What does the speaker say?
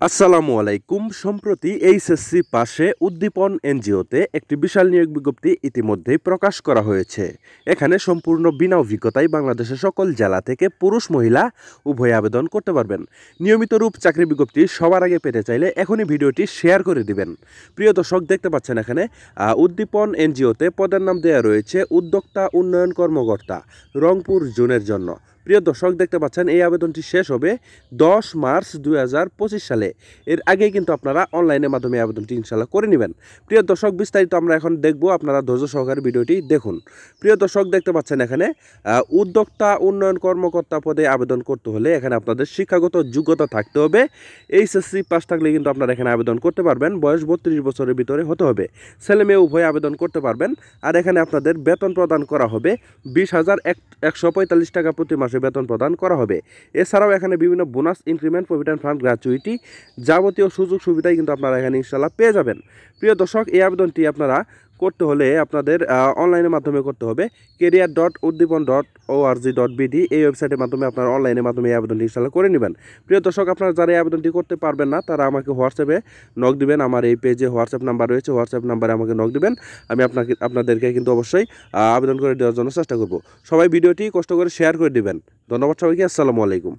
আসসালামু আলাইকুম। সম্প্রতি এইচএসসি পাশে উদ্দীপন এনজিওতে একটি বিশাল নিয়োগ বিজ্ঞপ্তি ইতিমধ্যেই প্রকাশ করা হয়েছে। এখানে সম্পূর্ণ বিনা অভিজ্ঞতায় বাংলাদেশের সকল জেলা থেকে পুরুষ মহিলা উভয়ে আবেদন করতে পারবেন। নিয়মিত রূপ চাকরি বিজ্ঞপ্তি সবার আগে পেতে চাইলে এখনই ভিডিওটি শেয়ার করে দিবেন। প্রিয় দর্শক, দেখতে পাচ্ছেন এখানে উদ্দীপন এনজিওতে পদের নাম দেওয়া রয়েছে উদ্যোক্তা উন্নয়ন কর্মকর্তা, রংপুর জোনের জন্য। প্রিয় দর্শক, দেখতে পাচ্ছেন এই আবেদনটি শেষ হবে 10 মার্চ 2025 সালে। এর আগেই কিন্তু আপনারা অনলাইনের মাধ্যমে আবেদনটি ইনশাল্লাহ করে নেবেন। প্রিয় দর্শক, বিস্তারিত আমরা এখন দেখব, আপনারা ধৈর্য সহকারে ভিডিওটি দেখুন। প্রিয় দর্শক, দেখতে পাচ্ছেন এখানে উদ্যোক্তা উন্নয়ন কর্মকর্তা পদে আবেদন করতে হলে এখানে আপনাদের শিক্ষাগত যোগ্যতা থাকতে হবে। এইচএসসি পাস থাকলে কিন্তু আপনারা এখানে আবেদন করতে পারবেন। বয়স 32 বছরের ভিতরে হতে হবে। ছেলে মেয়ে উভয়ে আবেদন করতে পারবেন। আর এখানে আপনাদের বেতন প্রদান করা হবে 20,145 টাকা প্রতি মাসে বেতন প্রদান করা হবে। এছাড়াও এখানে বিভিন্ন bonus, increment, provident fund, gratuity, যাবতীয় সুযোগ সুবিধাই কিন্তু আপনারা এখানে ইনশাল্লাহ পেয়ে যাবেন। প্রিয় দর্শক, এই আবেদনটি আপনারা করতে হলে আপনাদের অনলাইনের মাধ্যমে করতে হবে। career.uddipon.org.bd এই ওয়েবসাইটের মাধ্যমে আপনারা অনলাইনের মাধ্যমে এই আবেদনটি ইনশাল্লাহ করে নেবেন। প্রিয় দর্শক, আপনারা যারা এই আবেদনটি করতে পারবেন না তারা আমাকে হোয়াটসঅ্যাপে নক দিবেন। আমার এই পেজে হোয়াটসঅ্যাপ নাম্বার রয়েছে, হোয়াটসঅ্যাপ নাম্বারে আমাকে নক দিবেন। আমি আপনাদেরকে কিন্তু অবশ্যই আবেদন করে দেওয়ার জন্য চেষ্টা করব। সবাই ভিডিওটি কষ্ট করে শেয়ার করে দিবেন। ধন্যবাদ সবাইকে। আসসালামু আলাইকুম।